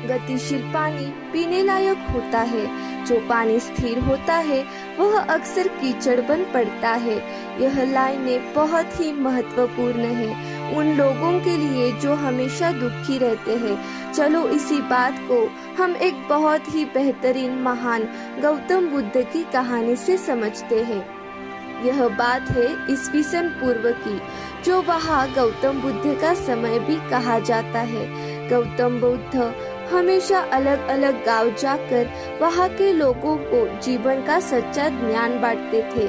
गतिशील पानी पीने लायक होता है। जो पानी स्थिर होता है वह अक्सर कीचड़ बन पड़ता है। यह लाइनें बहुत ही महत्वपूर्ण है उन लोगों के लिए जो हमेशा दुखी रहते हैं। चलो इसी बात को हम एक बहुत ही बेहतरीन महान गौतम बुद्ध की कहानी से समझते हैं। यह बात है ईस्वी सन पूर्व की, जो वहाँ गौतम बुद्ध का समय भी कहा जाता है। गौतम बुद्ध हमेशा अलग अलग गांव जाकर वहाँ के लोगों को जीवन का सच्चा ज्ञान बांटते थे।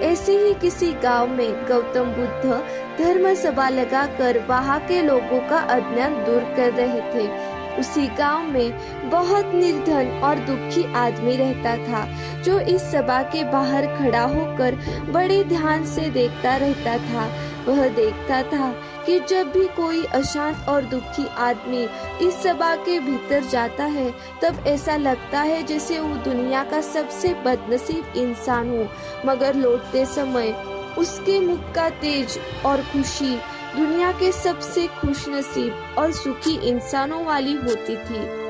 ऐसे ही किसी गांव में गौतम बुद्ध धर्म सभा लगाकर वहाँ के लोगों का अज्ञान दूर कर रहे थे। उसी गांव में बहुत निर्धन और दुखी आदमी रहता था, जो इस सभा के बाहर खड़ा होकर बड़े ध्यान से देखता रहता था। वह देखता था कि जब भी कोई अशांत और दुखी आदमी इस सभा के भीतर जाता है तब ऐसा लगता है जैसे वो दुनिया का सबसे बदनसीब इंसान हो, मगर लौटते समय उसके मुख का तेज और खुशी दुनिया के सबसे खुशनसीब और सुखी इंसानों वाली होती थी।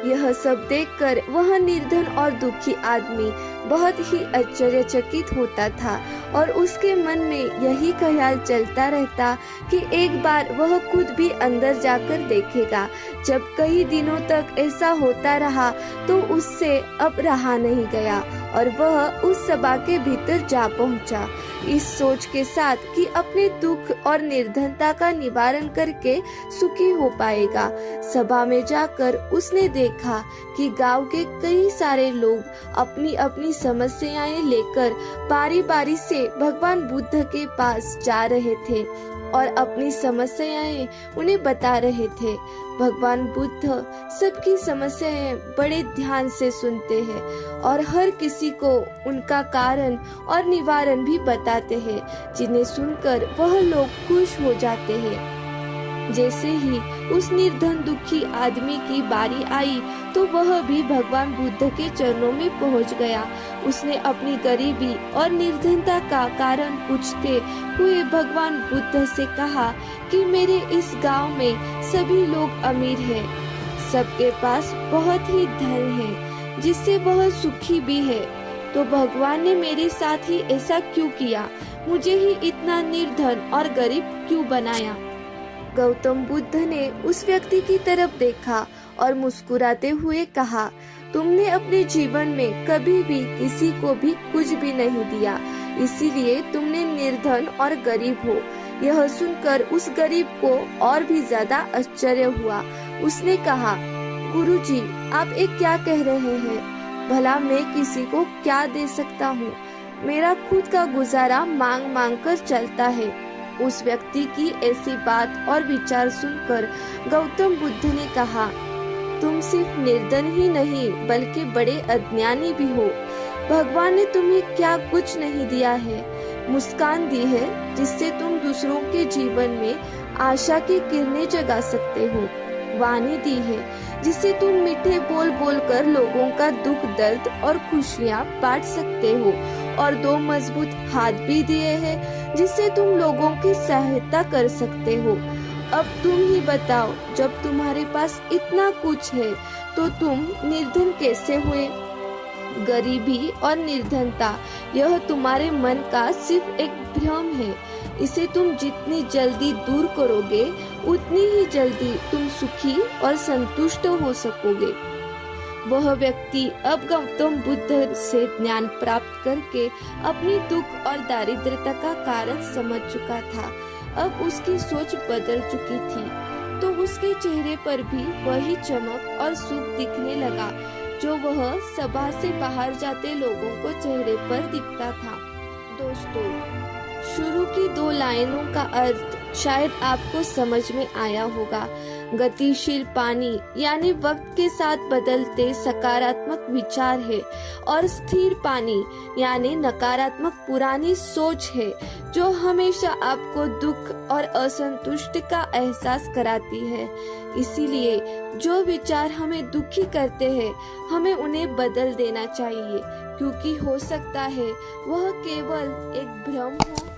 यह सब देखकर वह निर्धन और दुखी आदमी बहुत ही आश्चर्यचकित होता था और उसके मन में यही ख्याल चलता रहता कि एक बार वह खुद भी अंदर जाकर देखेगा। जब कई दिनों तक ऐसा होता रहा तो उससे अब रहा नहीं गया और वह उस सभा के भीतर जा पहुंचा, इस सोच के साथ कि अपने दुख और निर्धनता का निवारण करके सुखी हो पाएगा। सभा में जाकर उसने देखा कि गांव के कई सारे लोग अपनी अपनी समस्याएं लेकर बारी बारी से भगवान बुद्ध के पास जा रहे थे और अपनी समस्याएं उन्हें बता रहे थे। भगवान बुद्ध सबकी समस्याएं बड़े ध्यान से सुनते हैं और हर किसी को उनका कारण और निवारण भी बताते हैं, जिन्हें सुनकर वह लोग खुश हो जाते हैं। जैसे ही उस निर्धन दुखी आदमी की बारी आई तो वह भी भगवान बुद्ध के चरणों में पहुंच गया। उसने अपनी गरीबी और निर्धनता का कारण पूछते हुए भगवान बुद्ध से कहा कि मेरे इस गांव में सभी लोग अमीर हैं, सबके पास बहुत ही धन है जिससे वह सुखी भी है, तो भगवान ने मेरे साथ ही ऐसा क्यों किया? मुझे ही इतना निर्धन और गरीब क्यों बनाया? गौतम बुद्ध ने उस व्यक्ति की तरफ देखा और मुस्कुराते हुए कहा, तुमने अपने जीवन में कभी भी किसी को भी कुछ भी नहीं दिया, इसीलिए तुमने निर्धन और गरीब हो। यह सुनकर उस गरीब को और भी ज्यादा आश्चर्य हुआ। उसने कहा, गुरुजी, आप एक क्या कह रहे हैं? भला मैं किसी को क्या दे सकता हूँ? मेरा खुद का गुजारा मांग मांग कर चलता है। उस व्यक्ति की ऐसी बात और विचार सुनकर गौतम बुद्ध ने कहा, तुम सिर्फ निर्धन ही नहीं बल्कि बड़े अज्ञानी भी हो। भगवान ने तुम्हें क्या कुछ नहीं दिया है? मुस्कान दी है जिससे तुम दूसरों के जीवन में आशा की किरणें जगा सकते हो। वाणी दी है जिससे तुम मीठे बोल बोलकर लोगों का दुख दर्द और खुशियाँ बांट सकते हो, और दो मजबूत हाथ भी दिए हैं जिससे तुम लोगों की सहायता कर सकते हो। अब तुम ही बताओ, जब तुम्हारे पास इतना कुछ है तो तुम निर्धन कैसे हुए? गरीबी और निर्धनता यह तुम्हारे मन का सिर्फ एक भ्रम है। इसे तुम जितनी जल्दी दूर करोगे उतनी ही जल्दी तुम सुखी और संतुष्ट हो सकोगे। वह व्यक्ति अब गौतम बुद्ध से ज्ञान प्राप्त करके अपनी दुख और दारिद्रता का कारण समझ चुका था। अब उसकी सोच बदल चुकी थी, तो उसके चेहरे पर भी वही चमक और सुख दिखने लगा जो वह सभा से बाहर जाते लोगों को चेहरे पर दिखता था। दोस्तों, शुरू की 2 लाइनों का अर्थ शायद आपको समझ में आया होगा। गतिशील पानी यानी वक्त के साथ बदलते सकारात्मक विचार है, और स्थिर पानी यानी नकारात्मक पुरानी सोच है जो हमेशा आपको दुख और असंतुष्टि का एहसास कराती है। इसीलिए जो विचार हमें दुखी करते हैं हमें उन्हें बदल देना चाहिए, क्योंकि हो सकता है वह केवल एक भ्रम हो